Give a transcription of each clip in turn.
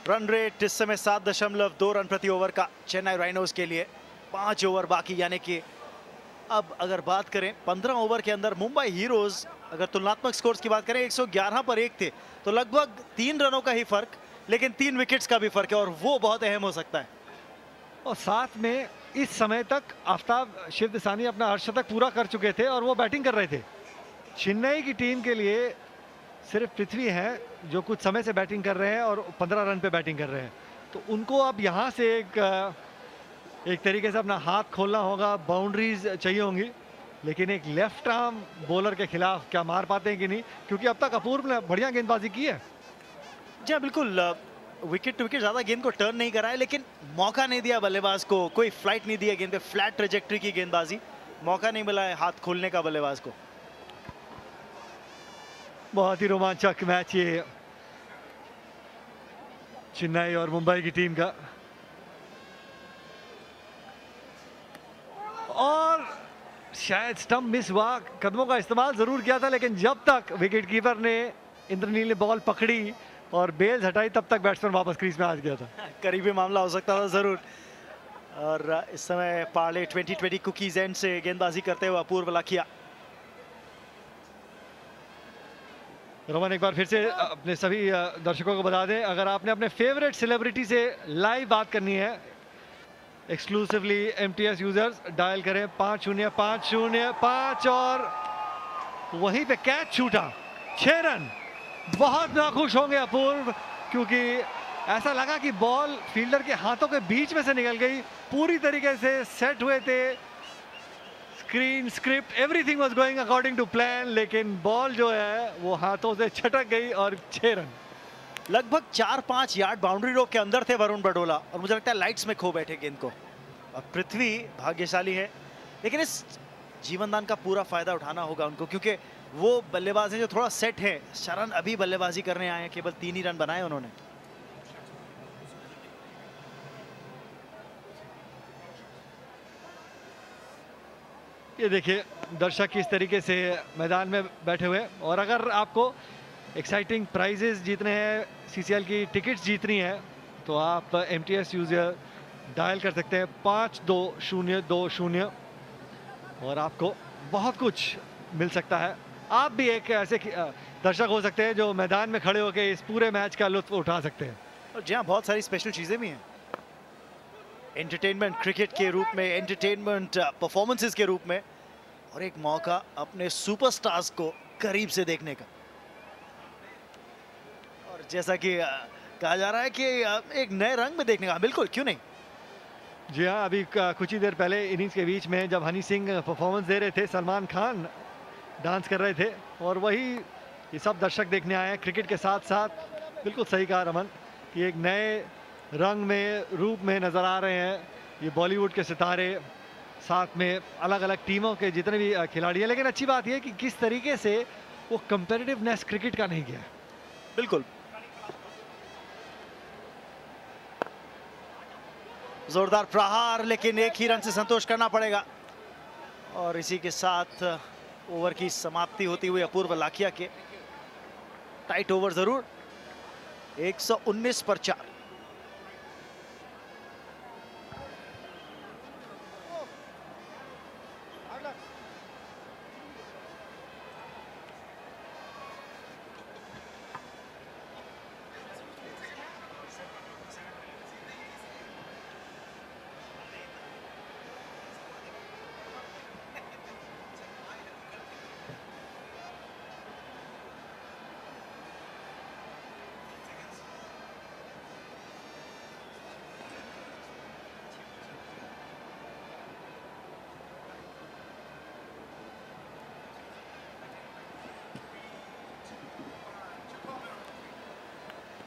Run rate इस समय 7.2 run प्रति ओवर का चेन्नई राइनोज के लिए। 5 ओवर बाकी, यानी कि अब अगर बात करें 15 ओवर के अंदर मुंबई हीरोज अगर तुलनात्मक स्कोर्स की बात करें 111 पर 1 थे, तो लगभग 3 रनों का ही फर्क, लेकिन 3 विकेट्स का भी फर्क है और वो बहुत अहम हो सकता है। और साथ में इस समय तक आफ्ताब शिवदसानी अपना अर्धशतक पूरा कर चुके थे और वो बैटिंग कर रहे थे। चेन्नई की टीम के लिए सिर्फ पृथ्वी है जो कुछ समय से बैटिंग कर रहे हैं और 15 रन पे बैटिंग कर रहे हैं, तो उनको अब यहाँ से एक तरीके से अपना हाथ खोलना होगा, बाउंड्रीज चाहिए होंगी, लेकिन एक लेफ्ट आर्म बॉलर के खिलाफ क्या मार पाते हैं कि नहीं, क्योंकि अब तक अपूर्व ने बढ़िया गेंदबाजी की है। जी हाँ, बिल्कुल। विकेट टू विकेट ज्यादा गेंद को टर्न नहीं करा है, लेकिन मौका नहीं दिया बल्लेबाज को, कोई फ्लाइट नहीं दिया गेंद पे, फ्लैट ट्रेजेक्टरी की गेंदबाजी, मौका नहीं मिला है हाथ खोलने का बल्लेबाज को। बहुत ही रोमांचक मैच ये चेन्नई और मुंबई की टीम का। और शायद स्टंप मिस हुआ, कदमों का इस्तेमाल जरूर किया था, लेकिन जब तक विकेट कीपर ने इंद्रनील ने बॉल पकड़ी और बेल्स हटाई तब तक बैट्समैन वापस क्रीज में आ गया था। करीबी मामला हो सकता था जरूर। और इस समय पार्ले 2020 कुकीज एंड से गेंदबाजी करते हुए अपूर्व लाखिया। रोमन एक बार फिर से अपने सभी दर्शकों को बता दें, अगर आपने अपने फेवरेट सेलिब्रिटी से लाइव बात करनी है एक्सक्लूसिवली MTS यूजर्स, डायल करें 505505 और वहीं पे कैच छूटा, 6 रन। बहुत नाखुश होंगे अपूर्व, क्योंकि ऐसा लगा कि बॉल फील्डर के हाथों के बीच में से निकल गई, पूरी तरीके से सेट हुए थे, screen script everything was going according to plan, लेकिन बॉल जो है वो हाथों से छटक गई और 6 रन। लगभग 4-5 यार्ड बाउंड्री रो के अंदर थे वरुण बडोला और मुझे लगता है लाइट्स में खो बैठे गेंद को। अब पृथ्वी भाग्यशाली है, लेकिन इस जीवनदान का पूरा फायदा उठाना होगा उनको, क्योंकि वो बल्लेबाज है जो थोड़ा सेट है। शरण अभी बल्लेबाजी करने आए हैं, केवल 3 ही रन बनाए उन्होंने। ये देखिए दर्शक किस तरीके से मैदान में बैठे हुए, और अगर आपको एक्साइटिंग प्राइजेस जीतने हैं, CCL की टिकट्स जीतनी है, तो आप MTS यूजर डायल कर सकते हैं 522020 और आपको बहुत कुछ मिल सकता है। आप भी एक ऐसे दर्शक हो सकते हैं जो मैदान में खड़े होकर इस पूरे मैच का लुत्फ उठा सकते हैं। और जी हाँ, बहुत सारी स्पेशल चीजें भी हैं, एंटरटेनमेंट क्रिकेट के रूप में, एंटरटेनमेंट परफॉर्मेंसेस के रूप में, और एक मौका अपने सुपरस्टार्स को करीब से देखने का। और जैसा कि कहा जा रहा है कि एक नए रंग में देखने का, बिल्कुल क्यों नहीं। जी हाँ, अभी कुछ ही देर पहले इनिंग्स के बीच में जब हनी सिंह परफॉर्मेंस दे रहे थे, सलमान खान डांस कर रहे थे, और वही ये सब दर्शक देखने आए हैं क्रिकेट के साथ साथ। बिल्कुल सही कहा रमन कि एक नए रंग में, रूप में नज़र आ रहे हैं ये बॉलीवुड के सितारे, साथ में अलग अलग टीमों के जितने भी खिलाड़ी हैं। लेकिन अच्छी बात यह है कि किस तरीके से वो कंपेटिटिवनेस क्रिकेट का नहीं गया। बिल्कुल जोरदार प्रहार, लेकिन एक ही रन से संतोष करना पड़ेगा। और इसी के साथ ओवर की समाप्ति होती हुई अपूर्व लाखिया के। टाइट ओवर जरूर, 119 पर 4।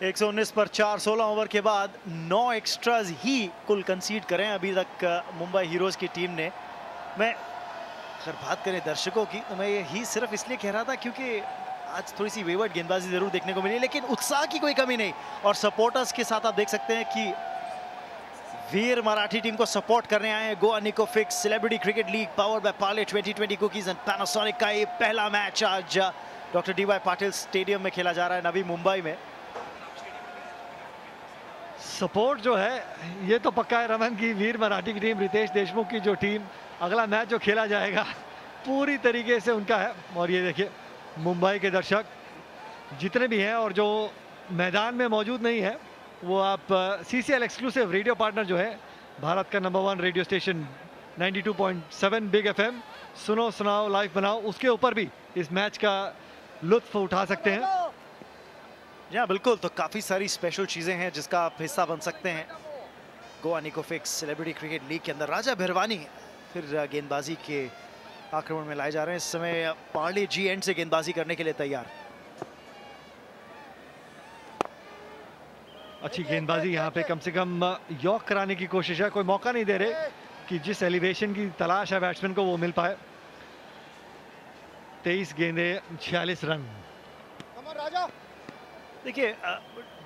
एक 119 पर 4, 16 ओवर के बाद 9 एक्स्ट्राज ही कुल कंसीड करें अभी तक मुंबई हीरोज की टीम ने। मैं अगर बात करें दर्शकों की, तो मैं यही सिर्फ इसलिए कह रहा था क्योंकि आज थोड़ी सी वेवर्ड गेंदबाजी जरूर देखने को मिली, लेकिन उत्साह की कोई कमी नहीं। और सपोर्टर्स के साथ आप देख सकते हैं कि वीर मराठी टीम को सपोर्ट करने आए हैं। गोवा निको fix celebrity cricket league powered by Parle 2020 cookies and Panasonic का ये पहला मैच आज डॉक्टर DY पाटिल स्टेडियम में खेला जा रहा है नवी मुंबई में। सपोर्ट जो है ये तो पक्का है रमन की। वीर मराठी की टीम, रितेश देशमुख की जो टीम, अगला मैच जो खेला जाएगा पूरी तरीके से उनका है। और ये देखिए मुंबई के दर्शक जितने भी हैं और जो मैदान में मौजूद नहीं है वो आप CCL एक्सक्लूसिव रेडियो पार्टनर जो है भारत का number 1 radio station 92.7 big FM, सुनो सुनाओ लाइव बनाओ, उसके ऊपर भी इस मैच का लुत्फ उठा सकते हैं। जी हाँ बिल्कुल, तो काफ़ी सारी स्पेशल चीज़ें हैं जिसका आप हिस्सा बन सकते हैं। Goa Nicofix celebrity cricket league के अंदर राजा भिरवानी फिर गेंदबाजी के आक्रमण में लाए जा रहे हैं। इस समय पार्ले जी एंड से गेंदबाजी करने के लिए तैयार। अच्छी गेंदबाजी यहाँ पे, कम से कम यॉक कराने की कोशिश है, कोई मौका नहीं दे रहे कि जिस एलिवेशन की तलाश है बैट्समैन को वो मिल पाए। 23 गेंदे 46 रन। देखिए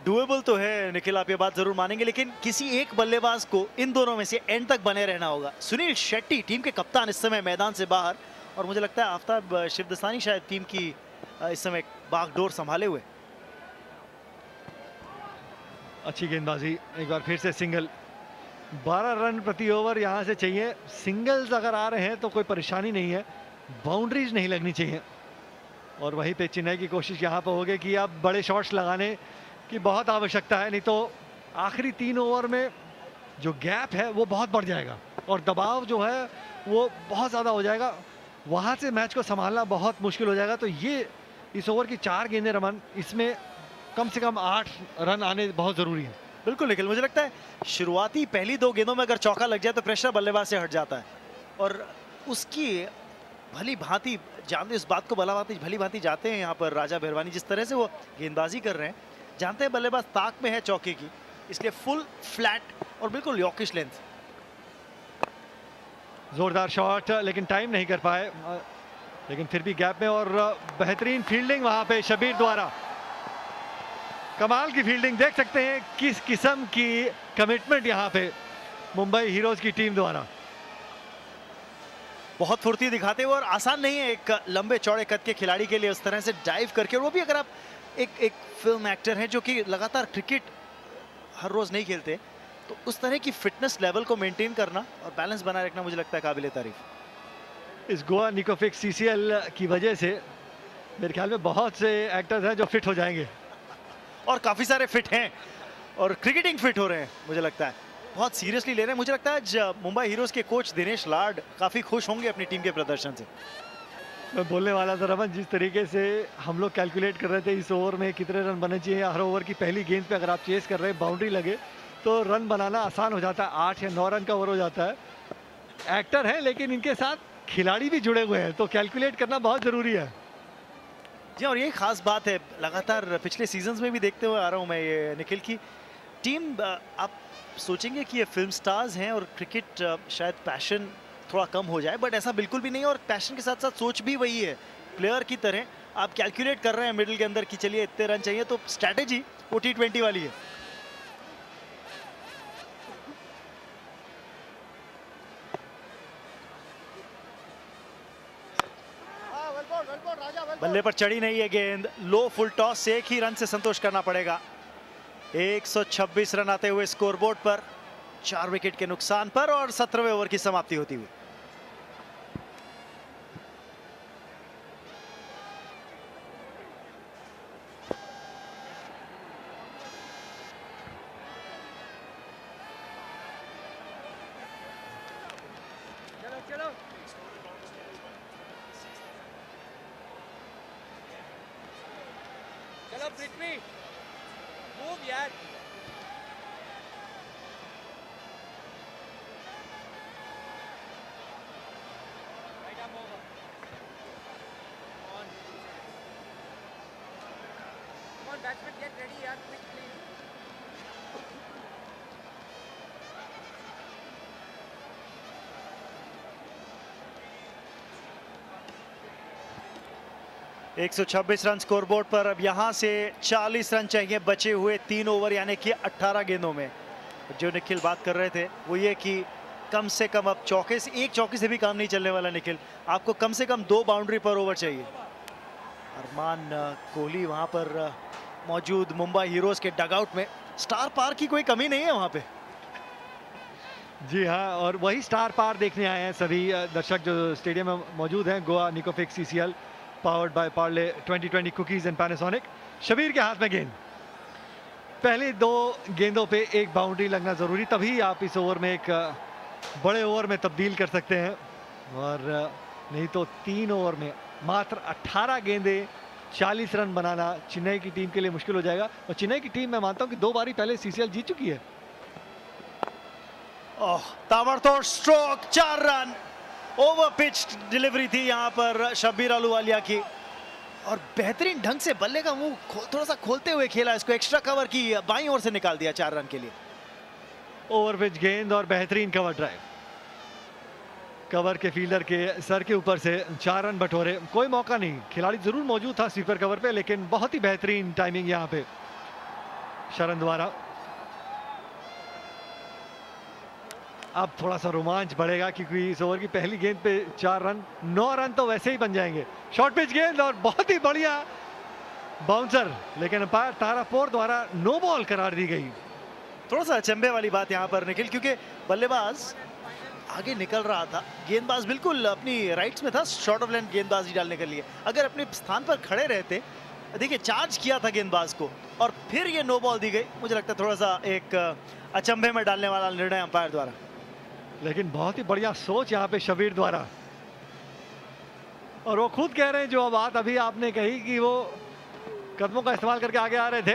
डुएबल तो है निखिल, आप ये बात जरूर मानेंगे, लेकिन किसी एक बल्लेबाज को इन दोनों में से एंड तक बने रहना होगा। सुनील शेट्टी टीम के कप्तान इस समय मैदान से बाहर, और मुझे लगता है आफ्ताब शिवदसानी शायद टीम की इस समय बागडोर संभाले हुए। अच्छी गेंदबाजी, एक बार फिर से सिंगल। 12 रन प्रति ओवर यहाँ से चाहिए। सिंगल्स अगर आ रहे हैं तो कोई परेशानी नहीं है, बाउंड्रीज नहीं लगनी चाहिए। और वहीं पे चेन्नई की कोशिश यहाँ पर होगी कि अब बड़े शॉट्स लगाने की बहुत आवश्यकता है, नहीं तो आखिरी 3 ओवर में जो गैप है वो बहुत बढ़ जाएगा और दबाव जो है वो बहुत ज़्यादा हो जाएगा। वहाँ से मैच को संभालना बहुत मुश्किल हो जाएगा। तो ये इस ओवर की 4 गेंदें रमन, इसमें कम से कम 8 रन आने बहुत ज़रूरी है। बिल्कुल निखिल, मुझे लगता है शुरुआती पहली 2 गेंदों में अगर चौका लग जाए तो प्रेशर बल्लेबाज से हट जाता है, और उसकी भली भांति जानते, इस बात को भली भांति जाते हैं यहाँ पर राजा भिरवानी, जिस तरह से वो गेंदबाजी कर रहे हैं, जानते हैं बल्लेबाज ताक में है चौके की, इसलिए फुल फ्लैट और बिल्कुल यॉर्किश लेंथ। जोरदार शॉट, लेकिन टाइम नहीं कर पाए, लेकिन फिर भी गैप में, और बेहतरीन फील्डिंग वहाँ पे शबीर द्वारा। कमाल की फील्डिंग, देख सकते हैं किस किस्म की कमिटमेंट यहाँ पे मुंबई हीरोज की टीम द्वारा। बहुत फुर्ती दिखाते हुए, और आसान नहीं है एक लंबे चौड़े कद के खिलाड़ी के लिए उस तरह से डाइव करके, और वो भी अगर आप एक फिल्म एक्टर हैं जो कि लगातार क्रिकेट हर रोज नहीं खेलते, तो उस तरह की फिटनेस लेवल को मेंटेन करना और बैलेंस बनाए रखना मुझे लगता है काबिले तारीफ। इस गोवा निकोफिक्स CCL की वजह से मेरे ख्याल में बहुत से एक्टर्स हैं जो फिट हो जाएंगे, और काफी सारे फिट हैं और क्रिकेटिंग फिट हो रहे हैं, मुझे लगता है बहुत सीरियसली ले रहे हैं। मुझे लगता है आज मुंबई हीरोज के कोच दिनेश लाड काफी खुश होंगे अपनी टीम के प्रदर्शन से। मैं बोलने वाला था रमन, जिस तरीके से हम लोग कैलकुलेट कर रहे थे इस ओवर में कितने रन बनने चाहिए, हर ओवर की पहली गेंद पे अगर आप चेस कर रहे हैं बाउंड्री लगे तो रन बनाना आसान हो जाता है। 8 या 9 रन का ओवर हो जाता है। एक्टर है लेकिन इनके साथ खिलाड़ी भी जुड़े हुए हैं, तो कैलकुलेट करना बहुत ज़रूरी है। जी, और ये खास बात है, लगातार पिछले सीजन्स में भी देखते हुए आ रहा हूँ मैं ये निखिल की टीम। आप सोचेंगे कि ये फिल्म स्टार्स हैं और क्रिकेट शायद पैशन थोड़ा कम हो जाए, बट ऐसा बिल्कुल भी नहीं, और पैशन के साथ साथ सोच भी वही है प्लेयर की तरह। आप कैलकुलेट कर रहे हैं मिडिल के अंदर कि चलिए इतने रन चाहिए, तो स्ट्रैटेजी वो T20 वाली है। बल्ले पर चढ़ी नहीं है गेंद, लो फुल टॉस से 1 ही रन से संतोष करना पड़ेगा। 126 रन आते हुए स्कोरबोर्ड पर 4 विकेट के नुकसान पर, और 17वें ओवर की समाप्ति होती हुई। चलो पृथ्वी, मूव यार। बैट्समैन गेट रेडी यार, क्विकली। एक 126 रन स्कोरबोर्ड पर। अब यहां से 40 रन चाहिए बचे हुए 3 ओवर यानी कि 18 गेंदों में। जो निखिल बात कर रहे थे वो ये कि कम से कम अब चौके से, एक चौके से भी काम नहीं चलने वाला निखिल, आपको कम से कम 2 बाउंड्री पर ओवर चाहिए। अरमान कोहली वहां पर मौजूद मुंबई हीरोज के डगआउट में स्टार पार की कोई कमी नहीं है वहां पे। जी हाँ, और वही स्टार पार देखने आए हैं सभी दर्शक जो स्टेडियम में मौजूद हैं। Goa Nicofix CCL powered by Parle 2020 cookies and Panasonic. Shabir के हाथ में गेंद, पहली 2 गेंदों पे एक बाउंड्री लगना ज़रूरी, तभी आप इस ओवर में एक बड़े ओवर में तब्दील कर सकते हैं। और नहीं तो 3 ओवर में मात्र 18 गेंदें 40 रन बनाना चेन्नई की टीम के लिए मुश्किल हो जाएगा। और चेन्नई की टीम मैं मानता हूं कि 2 बारी पहले सीसीएल जीत चुकी है। ओह, ताबड़तोड़ stroke, 4 run. Over pitch delivery थी यहां पर शब्बीर अहलूवालिया की, और बेहतरीन ढंग से बल्ले का मुंह थोड़ा सा खोलते हुए खेला, इसको एक्स्ट्रा कवर की बाईं ओर से निकाल दिया 4 रन के लिए। ओवर पिच गेंद और बेहतरीन कवर ड्राइव, कवर के फील्डर के सर के ऊपर से 4 रन बटोरे। कोई मौका नहीं, खिलाड़ी जरूर मौजूद था स्वीपर कवर पे, लेकिन बहुत ही बेहतरीन टाइमिंग यहाँ पे शरण द्वारा। अब थोड़ा सा रोमांच बढ़ेगा क्योंकि इस ओवर की पहली गेंद पे 4 रन, 9 रन तो वैसे ही बन जाएंगे। शॉर्ट पिच गेंद और बहुत ही बढ़िया बाउंसर, लेकिन अंपायर तारापोर द्वारा नो बॉल करार दी गई। थोड़ा सा अचंभे वाली बात यहाँ पर निखिल, क्योंकि बल्लेबाज आगे निकल रहा था, गेंदबाज बिल्कुल अपनी राइट्स में था शॉर्ट ऑफ लेंथ गेंदबाजी डालने के लिए। अगर अपने स्थान पर खड़े रहते, देखिए चार्ज किया था गेंदबाज को और फिर ये नो बॉल दी गई, मुझे लगता है थोड़ा सा एक अचंभे में डालने वाला निर्णय अंपायर द्वारा। लेकिन बहुत ही बढ़िया सोच यहाँ पे शबीर द्वारा, और वो खुद कह रहे हैं जो बात अभी आपने कही कि वो कदमों का इस्तेमाल करके आगे आ रहे थे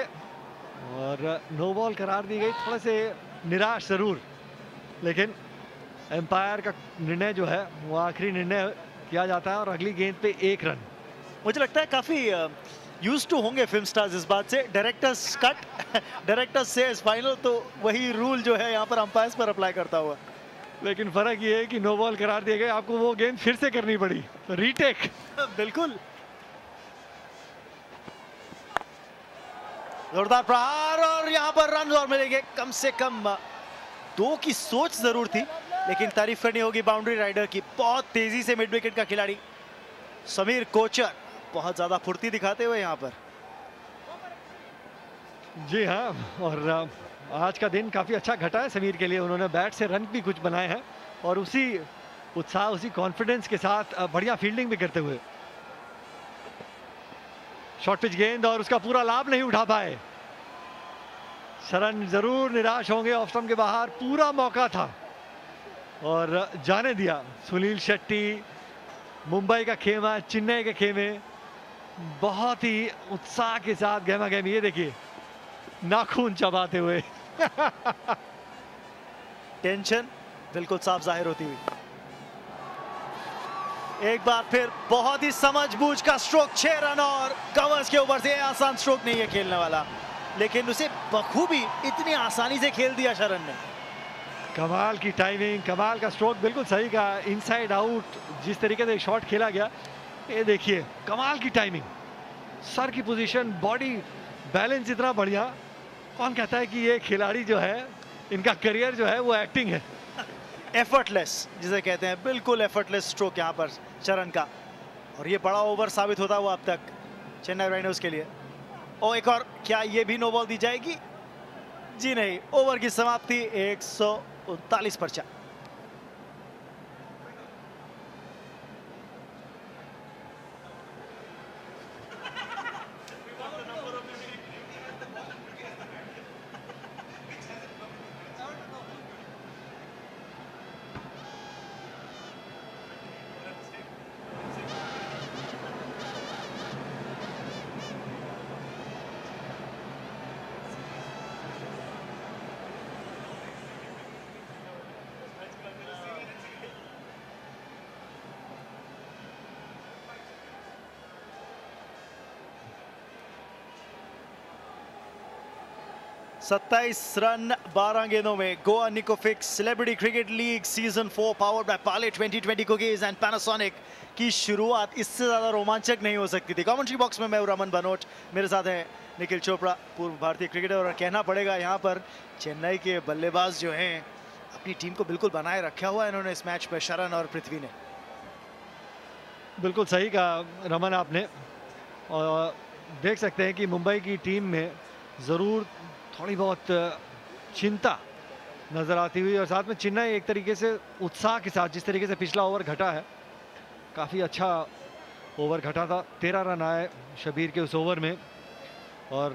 और नो बॉल करार दी गई। थोड़े से निराश जरूर, लेकिन एम्पायर का निर्णय जो है वो आखिरी निर्णय किया जाता है और अगली गेंद पे 1 रन। मुझे लगता है काफी यूज टू होंगे फिल्म स्टार्स इस बात से, डायरेक्टर्स कट डायरेक्टर्स से फाइनल, तो वही रूल जो है यहाँ पर अंपायर्स पर अप्लाई करता हुआ। लेकिन फर्क ये है कि नो बॉल करार दिए गए, आपको वो गेंद फिर से करनी पड़ी, तो रीटेक। बिल्कुल, जोरदार प्रहार और यहाँ पर रन और मिलेंगे। कम से कम 2 की सोच जरूर थी, लेकिन तारीफ करनी होगी बाउंड्री राइडर की। बहुत तेजी से मिड विकेट का खिलाड़ी समीर कोचर बहुत ज्यादा फुर्ती दिखाते हुए यहाँ पर। जी हाँ, और आज का दिन काफी अच्छा घटा है समीर के लिए। उन्होंने बैट से रन भी कुछ बनाए हैं और उसी उत्साह, उसी कॉन्फिडेंस के साथ बढ़िया फील्डिंग भी करते हुए। शॉर्ट पिच गेंद और उसका पूरा लाभ नहीं उठा पाए। शरण जरूर निराश होंगे, ऑफ स्टंप के बाहर पूरा मौका था और जाने दिया। सुनील शेट्टी, मुंबई का खेमा, चेन्नई के खेमे बहुत ही उत्साह के साथ गहमा गहमी, ये देखिए नाखून चबाते हुए। टेंशन बिल्कुल साफ जाहिर होती हुई। एक बार फिर बहुत ही समझबूझ का स्ट्रोक, 6 रन और कवर्स के ऊपर से। आसान स्ट्रोक नहीं है खेलने वाला, लेकिन उसे बखूबी इतनी आसानी से खेल दिया शरण ने। कमाल की टाइमिंग, कमाल का स्ट्रोक, बिल्कुल सही कहा। इनसाइड आउट जिस तरीके से शॉट खेला गया, ये देखिए कमाल की टाइमिंग, सर की पोजीशन, बॉडी बैलेंस इतना बढ़िया। कौन कहता है कि ये खिलाड़ी जो है, इनका करियर जो है वो एक्टिंग है। एफर्टलेस जिसे कहते हैं, बिल्कुल एफर्टलेस स्ट्रोक यहाँ पर शरण का, और ये बड़ा ओवर साबित होता हुआ अब तक चेन्नई राइनोज के लिए। और एक और, क्या ये भी नो बॉल दी जाएगी? जी नहीं, ओवर की समाप्ति 139 पर 4। सत्ताईस रन 12 गेंदों में Goa Nicofix celebrity cricket league season 4 powered by Parle 2020 cookies and Panasonic की शुरुआत इससे ज्यादा रोमांचक नहीं हो सकती थी। कमेंट्री बॉक्स में मैं रमन बनोट, मेरे साथ हैं निखिल चोपड़ा, पूर्व भारतीय क्रिकेटर। और कहना पड़ेगा यहाँ पर चेन्नई के बल्लेबाज जो हैं, अपनी टीम को बिल्कुल बनाए रखा हुआ है इन्होंने इस मैच में, शरण और पृथ्वी ने। बिल्कुल सही कहा रमन आपने, और देख सकते हैं कि मुंबई की टीम में ज़रूर थोड़ी बहुत चिंता नजर आती हुई, और साथ में चेन्नई एक तरीके से उत्साह के साथ, जिस तरीके से पिछला ओवर घटा है, काफ़ी अच्छा ओवर घटा था, 13 रन आए शबीर के उस ओवर में। और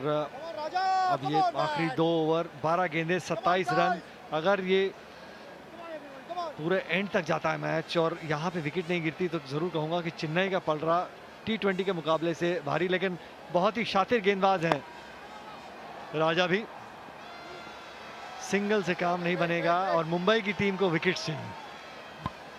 अब ये आखिरी 2 ओवर, 12 गेंदें, 27 रन। अगर ये पूरे एंड तक जाता है मैच और यहाँ पे विकेट नहीं गिरती तो ज़रूर कहूँगा कि चेन्नई का पलड़ा T20 के मुकाबले से भारी, लेकिन बहुत ही शातिर गेंदबाज हैं राजा भी। सिंगल से काम नहीं बनेगा और मुंबई की टीम को विकेट चाहिए।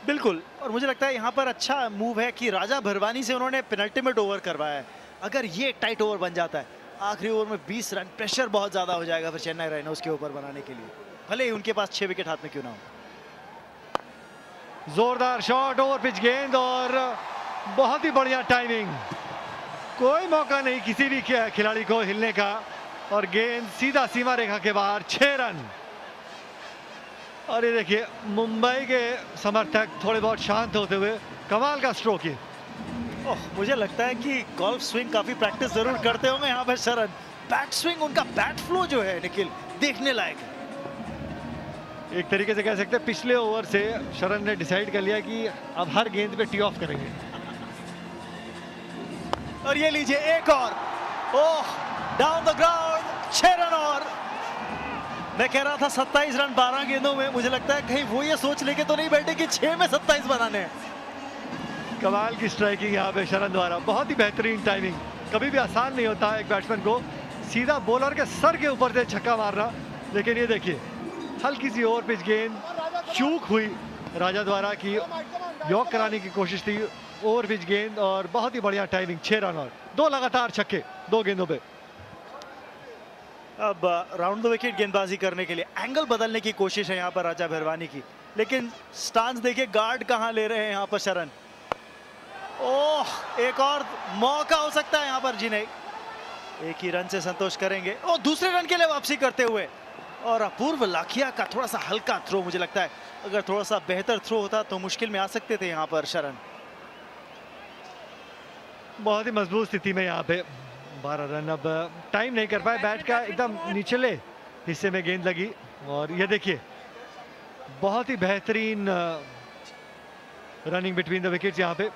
बिल्कुल, और मुझे लगता है यहाँ पर अच्छा मूव है कि राजा भरवानी से उन्होंने पेनल्टीमेट ओवर करवाया है। अगर ये टाइट ओवर बन जाता है, आखिरी ओवर में 20 रन, प्रेशर बहुत ज़्यादा हो जाएगा फिर चेन्नई राइनोज के ऊपर बनाने के लिए, भले ही उनके पास 6 विकेट हाथ में क्यों ना हो। जोरदार शॉट, ओवर पिच गेंद और बहुत ही बढ़िया टाइमिंग। कोई मौका नहीं किसी भी खिलाड़ी को हिलने का, और गेंद सीधा सीमा रेखा के बाहर, 6 रन। और ये देखिए मुंबई के समर्थक थोड़े बहुत शांत होते हुए, कमाल का स्ट्रोक ये। मुझे लगता है कि गोल्फ स्विंग काफी प्रैक्टिस जरूर करते होंगे यहाँ पर शरण। बैट स्विंग, उनका बैट फ्लो जो है निखिल, देखने लायक है। एक तरीके से कह सकते हैं पिछले ओवर से शरण ने डिसाइड कर लिया कि अब हर गेंद पे टी ऑफ करेंगे। और ये लीजिए एक और, ओह, डाउन द ग्राउंड, 6 रन। और मैं कह रहा था 27 रन 12 गेंदों में, मुझे लगता है कहीं वो ये सोच लेके तो नहीं बैठे कि 6 में 27 बनाने हैं। कमाल की स्ट्राइकिंग यहाँ पे शरण द्वारा, बहुत ही बेहतरीन टाइमिंग। कभी भी आसान नहीं होता है एक बैट्समैन को सीधा बॉलर के सर के ऊपर से छक्का मारना, लेकिन ये देखिए हल्की सी ओवर पिच गेंद, चूक हुई राजा द्वारा की यॉक कराने की कोशिश थी, ओवर पिच गेंद और बहुत ही बढ़िया टाइमिंग, 6 रन और 2 लगातार छक्के 2 गेंदों पे। अब राउंड द विकेट गेंदबाजी करने के लिए एंगल बदलने की कोशिश है यहाँ पर राजा भरवानी की, लेकिन स्टांस देखिए, गार्ड कहाँ ले रहे हैं यहाँ पर शरण। ओह, एक और मौका हो सकता है यहाँ पर जी, नहीं, एक ही रन से संतोष करेंगे। और दूसरे रन के लिए वापसी करते हुए, और अपूर्व लाखिया का थोड़ा सा हल्का थ्रो, मुझे लगता है अगर थोड़ा सा बेहतर थ्रो होता तो मुश्किल में आ सकते थे यहाँ पर शरण। बहुत ही मजबूत स्थिति में यहाँ पे 12 रन। अब टाइम नहीं कर पाए, बैट का एकदम निचले हिस्से में गेंद लगी, और ये देखिए बहुत ही बेहतरीन रनिंग बिटवीन द विकेट्स यहाँ पे।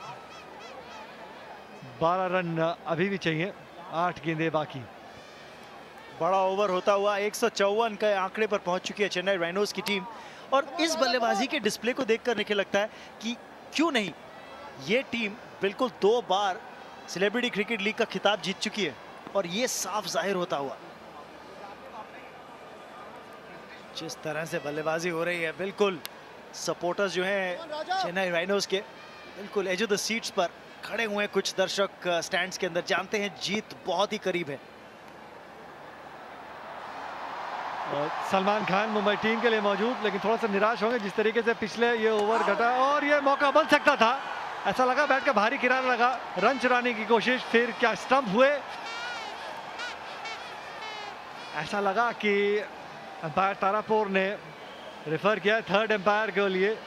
12 रन अभी भी चाहिए, 8 गेंदें बाकी। बड़ा ओवर होता हुआ 154 के आंकड़े पर पहुंच चुकी है चेन्नई राइनोज की टीम, और इस बल्लेबाजी के डिस्प्ले को देखकर निकल लगता है कि क्यों नहीं, ये टीम बिल्कुल 2 बार सेलिब्रिटी क्रिकेट लीग का खिताब जीत चुकी है, और ये साफ जाहिर होता हुआ जिस तरह से बल्लेबाजी हो रही है। बिल्कुल सपोर्टर्स जो हैं चेन्नई राइनोज के बिल्कुल एज ऑफ द सीट्स पर खड़े हुए हैं, कुछ दर्शक स्टैंड्स के अंदर, जानते हैं जीत बहुत ही करीब है। और सलमान खान मुंबई टीम के लिए मौजूद, लेकिन थोड़ा सा निराश होंगे जिस तरीके से पिछले ये ओवर घटा, और ये मौका बन सकता था। ऐसा लगा बैट का भारी किनारा लगा, रन चुराने की कोशिश, फिर क्या स्टंप हुए, ऐसा लगा कि अंपायर तारापुर ने रेफर किया थर्ड एम्पायर के लिए।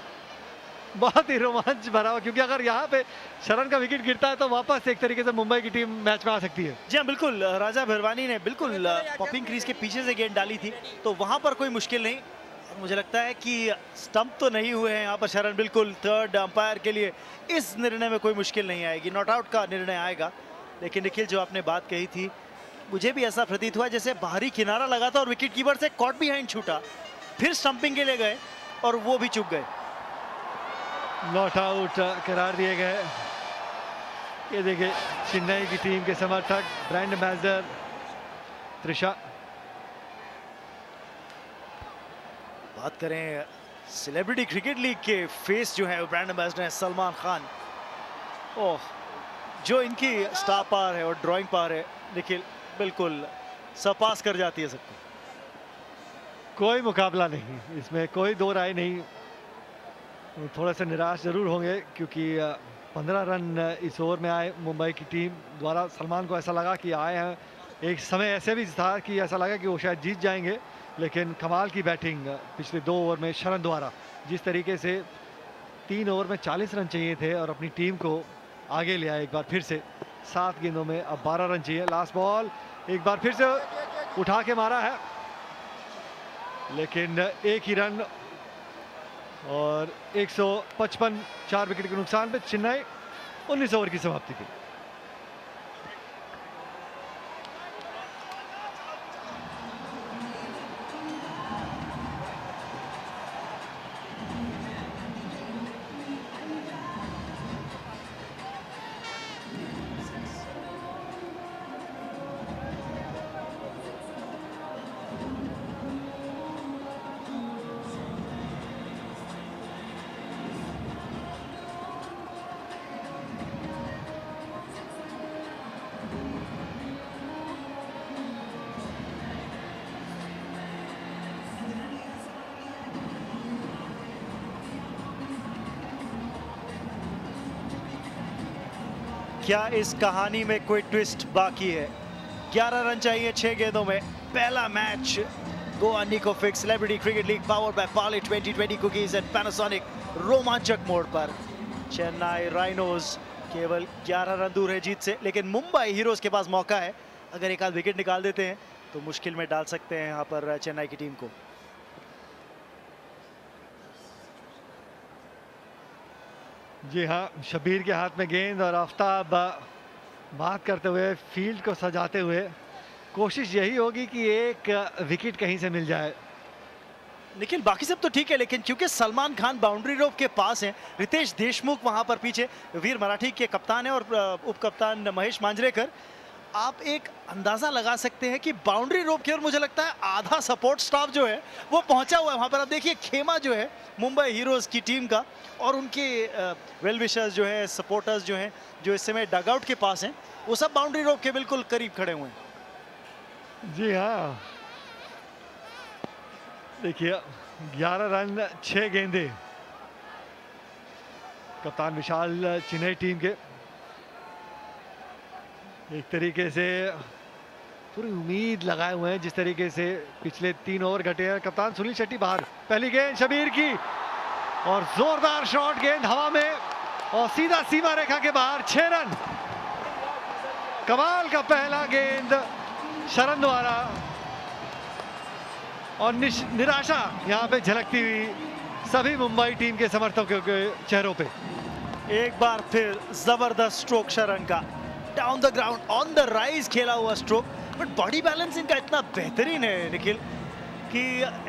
बहुत ही रोमांच भरा हुआ, क्योंकि अगर यहाँ पे शरण का विकेट गिरता है तो वापस एक तरीके से मुंबई की टीम मैच में आ सकती है। जी हाँ, बिल्कुल, राजा भरवानी ने बिल्कुल पॉपिंग क्रीज के पीछे से गेंद डाली थी, तो वहां पर कोई मुश्किल नहीं। मुझे लगता है कि स्टंप तो नहीं हुए हैं यहाँ पर शरण, बिल्कुल थर्ड अंपायर के लिए इस निर्णय में कोई मुश्किल नहीं आएगी, नॉट आउट का निर्णय आएगा। लेकिन निखिल, जो आपने बात कही थी, मुझे भी ऐसा प्रतीत हुआ जैसे बाहरी किनारा लगा था और विकेट कीपर से कॉट बिहाइंड छूटा, फिर स्टंपिंग के लिए गए और वो भी चूक गए, नॉट आउट करार दिए गए। ये देखिए चेन्नई की टीम के समर्थक, ब्रांड एम्बेसडर त्रिशा। बात करें सेलिब्रिटी क्रिकेट लीग के फेस जो है वो ब्रांड एम्बेसडर है सलमान खान। ओह, जो इनकी स्टार पावर है और ड्राइंग पावर है निखिल, बिल्कुल सरपास कर जाती है सबको। कोई मुकाबला नहीं, इसमें कोई दो राय नहीं। थोड़ा सा निराश जरूर होंगे क्योंकि 15 रन इस ओवर में आए मुंबई की टीम द्वारा। सलमान को ऐसा लगा कि आए हैं, एक समय ऐसे भी था कि ऐसा लगा कि वो शायद जीत जाएंगे, लेकिन कमाल की बैटिंग पिछले 2 ओवर में शरण द्वारा। जिस तरीके से 3 ओवर में 40 रन चाहिए थे और अपनी टीम को आगे ले आए एक बार फिर से। 7 गेंदों में अब 12 रन चाहिए। लास्ट बॉल एक बार फिर से उठा के मारा है लेकिन एक ही रन और 155 4 विकेट के नुकसान पे चेन्नई 19 ओवर की समाप्ति की। क्या इस कहानी में कोई ट्विस्ट बाकी है? 11 रन चाहिए 6 गेंदों में। पहला match Goa Nicofix celebrity cricket league powered by Parle 2020 cookies and Panasonic रोमांचक मोड़ पर। चेन्नई राइनोज केवल 11 रन दूर है जीत से, लेकिन मुंबई हीरोज के पास मौका है। अगर एक आध विकेट निकाल देते हैं तो मुश्किल में डाल सकते हैं यहाँ पर चेन्नई की टीम को। जी हाँ, शबीर के हाथ में गेंद और आफ्ताब बात करते हुए फील्ड को सजाते हुए कोशिश यही होगी कि एक विकेट कहीं से मिल जाए। निखिल, बाकी सब तो ठीक है, लेकिन क्योंकि सलमान खान बाउंड्री रोप के पास हैं, रितेश देशमुख वहां पर पीछे, वीर मराठी के कप्तान है और उप कप्तान महेश मांजरेकर, आप एक अंदाजा लगा सकते हैं कि बाउंड्री रोप की ओर मुझे लगता है आधा सपोर्ट स्टाफ जो है वो पहुंचा हुआ है वहां पर। आप देखिए खेमा जो है मुंबई हीरोज की टीम का और उनके वेल विशर्स जो है, सपोर्टर्स जो हैं, जो इस समय डगआउट के पास हैं, वो सब बाउंड्री रोप के बिल्कुल करीब खड़े हुए हैं। जी हाँ, देखिए 11 रन 6 गेंदे कप्तान विशाल चेन्नई टीम के। एक तरीके से पूरी उम्मीद लगाए हुए हैं, जिस तरीके से पिछले 3 ओवर घटे हैं। कप्तान सुनील शेट्टी बाहर, पहली गेंद शबीर की और जोरदार शॉट, गेंद हवा में और सीधा सीमा रेखा के बाहर, 6 रन। कमाल का पहला गेंद शरण द्वारा और निराशा यहाँ पे झलकती हुई सभी मुंबई टीम के समर्थकों के चेहरों पे। एक बार फिर जबरदस्त स्ट्रोक शरण का, down the ground on the rise खेला हुआ स्ट्रोक, बट बॉडी बैलेंस इनका इतना बेहतरीन है निखिल कि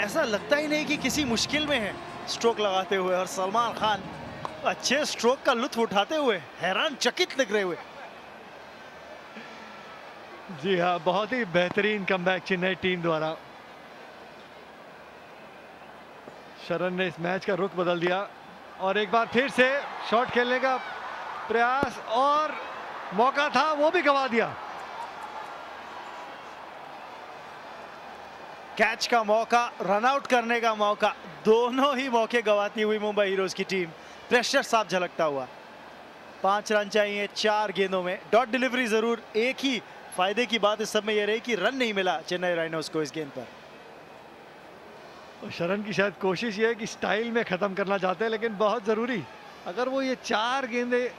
ऐसा लगता ही नहीं कि किसी मुश्किल में है स्ट्रोक लगाते हुए। और सलमान खान अच्छे स्ट्रोक का लुत्फ उठाते हुए हैरान चकित लग रहे हुए। जी हाँ, बहुत ही बेहतरीन कमबैक चेन्नई टीम द्वारा। शरण ने इस मैच का रुख बदल दिया और एक बार फिर से शॉट खेलने का प्रयास और मौका था, वो भी गंवा दिया। कैच का मौका, रन आउट करने का मौका, दोनों ही मौके गंवाती हुई मुंबई हीरोज की टीम। प्रेशर साफ झलकता हुआ। 5 रन चाहिए 4 गेंदों में। डॉट डिलीवरी जरूर, एक ही फायदे की बात इस सब में यह रही कि रन नहीं मिला चेन्नई राइनोज को इस गेंद पर। और शरण की शायद कोशिश ये है कि स्टाइल में खत्म करना चाहते हैं, लेकिन बहुत जरूरी, अगर वो ये 4 गेंदे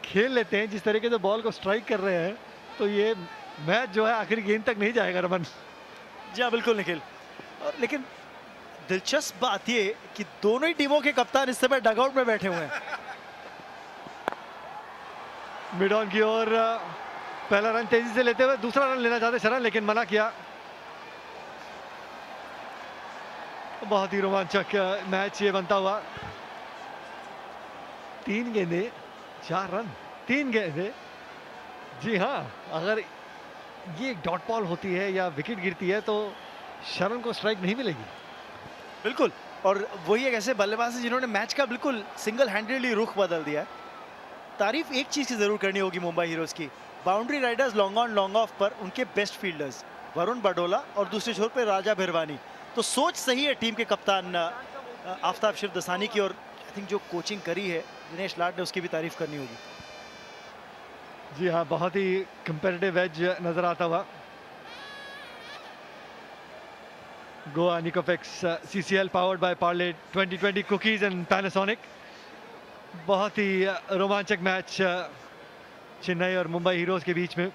खेल लेते हैं जिस तरीके से बॉल को स्ट्राइक कर रहे हैं, तो ये मैच जो है आखिरी गेंद तक नहीं जाएगा रमन। जी हाँ, बिल्कुल निखिल। और लेकिन दिलचस्प बात ये कि दोनों ही टीमों के कप्तान इस समय डगआउट में बैठे हुए हैं। मिड ऑन की ओर पहला रन तेजी से लेते हुए दूसरा रन लेना चाहते शरण, लेकिन मना किया। बहुत ही रोमांचक मैच ये बनता हुआ। 3 गेंदे 4 रन, 3 गेंदे। जी हाँ, अगर ये डॉट बॉल होती है या विकेट गिरती है तो शरण को स्ट्राइक नहीं मिलेगी। बिल्कुल, और वही एक ऐसे बल्लेबाज है जिन्होंने मैच का बिल्कुल सिंगल हैंडेडली रुख बदल दिया है। तारीफ एक चीज की जरूर करनी होगी मुंबई हीरोज की, boundary Riders long on long off पर उनके बेस्ट फील्डर्स वरुण बडोला और दूसरे छोर पे राजा भिरवानी। तो सोच सही है टीम के कप्तान आफ्ताब शिवदसानी की, और आई थिंक जो कोचिंग करी है दिनेश लाड ने उसकी भी तारीफ करनी होगी। जी हाँ, बहुत ही कंपेटिटिव एज नजर आता हुआ। Goa Nicofix CCL powered by Parle 2020 cookies and Panasonic. बहुत ही रोमांचक मैच चेन्नई और मुंबई हीरोज के बीच में।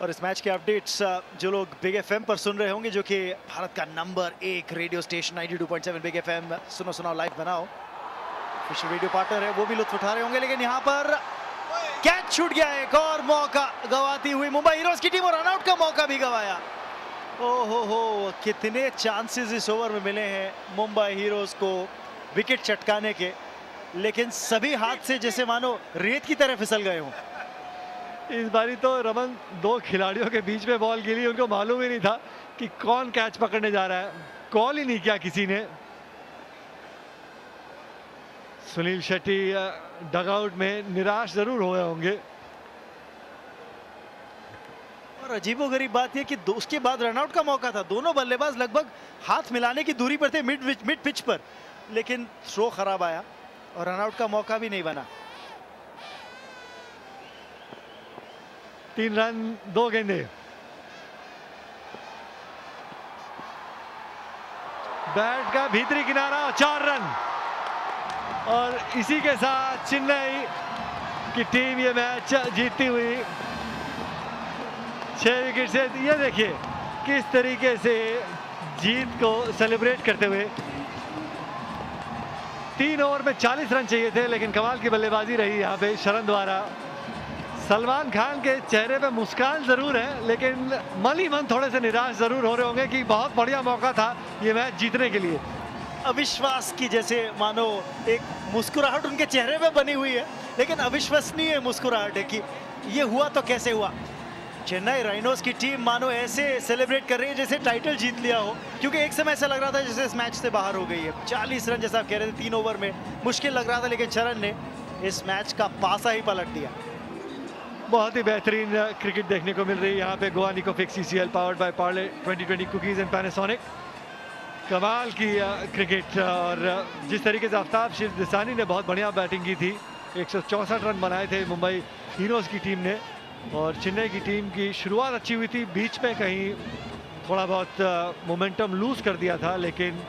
और इस मैच के अपडेट्स जो लोग बिग एफएम पर सुन रहे होंगे, जो कि भारत का number 1 radio station 92.7 big FM, सुनो सुनाओ लाइव बनाओ ऑफिशियल रेडियो पार्टनर है, वो भी लुत्फ उठा रहे होंगे। लेकिन यहाँ पर कैच छूट गया, एक और मौका गवाती हुई मुंबई हीरोज की टीम, और रनआउट का मौका भी गवाया। ओहो हो, कितने चांसेस इस ओवर में मिले हैं मुंबई हीरोज को विकेट चटकाने के, लेकिन सभी हाथ से जैसे मानो रेत की तरह फिसल गए हों। इस बारी तो रमन 2 खिलाड़ियों के बीच में बॉल गिरी, उनको मालूम ही नहीं था कि कौन कैच पकड़ने जा रहा है, कॉल ही नहीं किया किसी ने। सुनील शेट्टी डगआउट में निराश जरूर हुए होंगे। और अजीबोगरीब बात यह कि उसके बाद रनआउट का मौका था, दोनों बल्लेबाज लगभग हाथ मिलाने की दूरी पर थे मिड पिच पर, लेकिन थ्रो खराब आया और रनआउट का मौका भी नहीं बना। 3 रन 2 गेंदे। बैट का भीतरी किनारा, 4 रन, और इसी के साथ चेन्नई की टीम ये मैच जीतती हुई 6 विकेट से। ये देखिए किस तरीके से जीत को सेलिब्रेट करते हुए। 3 ओवर में 40 रन चाहिए थे, लेकिन कमाल की बल्लेबाजी रही यहाँ पे शरण द्वारा। सलमान खान के चेहरे पे मुस्कान जरूर है, लेकिन मन ही मन थोड़े से निराश जरूर हो रहे होंगे कि बहुत बढ़िया मौका था ये मैच जीतने के लिए। अविश्वास की जैसे मानो एक मुस्कुराहट उनके चेहरे पे बनी हुई है, लेकिन अविश्वसनीय मुस्कुराहट है कि ये हुआ तो कैसे हुआ। चेन्नई राइनोज की टीम मानो ऐसे सेलिब्रेट कर रही है जैसे टाइटल जीत लिया हो, क्योंकि एक समय ऐसा लग रहा था जैसे इस मैच से बाहर हो गई है। 40 रन जैसा आप कह रहे थे 3 ओवर में, मुश्किल लग रहा था, लेकिन शरण ने इस मैच का पासा ही पलट दिया। बहुत ही बेहतरीन क्रिकेट देखने को मिल रही है यहाँ पे। Goa Nicofix CCL powered by Parle 2020 cookies and Panasonic. कमाल की क्रिकेट, और जिस तरीके से आफ्ताब शिरदसानी ने बहुत बढ़िया बैटिंग की थी, 164 रन बनाए थे मुंबई हीरोज की टीम ने, और चेन्नई की टीम की शुरुआत अच्छी हुई थी, बीच में कहीं थोड़ा बहुत मोमेंटम लूज कर दिया था, लेकिन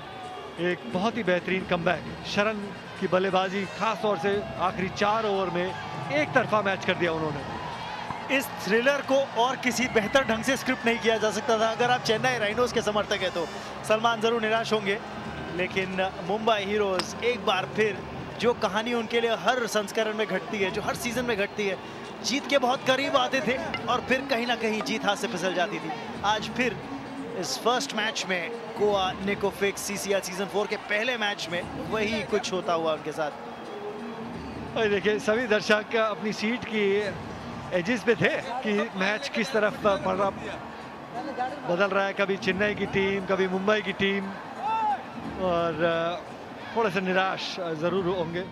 एक बहुत ही बेहतरीन कमबैक। शरण की बल्लेबाजी खास तौर से आखिरी 4 ओवर में एक तरफा मैच कर दिया उन्होंने। इस थ्रिलर को और किसी बेहतर ढंग से स्क्रिप्ट नहीं किया जा सकता था। अगर आप चेन्नई राइनोज के समर्थक हैं तो सलमान जरूर निराश होंगे, लेकिन मुंबई हीरोज एक बार फिर जो कहानी उनके लिए हर संस्करण में घटती है, जो हर सीजन में घटती है, जीत के बहुत करीब आते थे और फिर कहीं ना कहीं जीत हाथ से फिसल जाती थी। आज फिर इस फर्स्ट मैच में गोवा निकोफिक्स CCL सीजन 4 के पहले मैच में वही कुछ होता हुआ उनके साथ। और देखिए सभी दर्शक अपनी सीट की एजिस पे थे कि मैच किस तरफ बदल रहा है, कभी चेन्नई की टीम, कभी मुंबई की टीम, और थोड़े से निराश जरूर होंगे।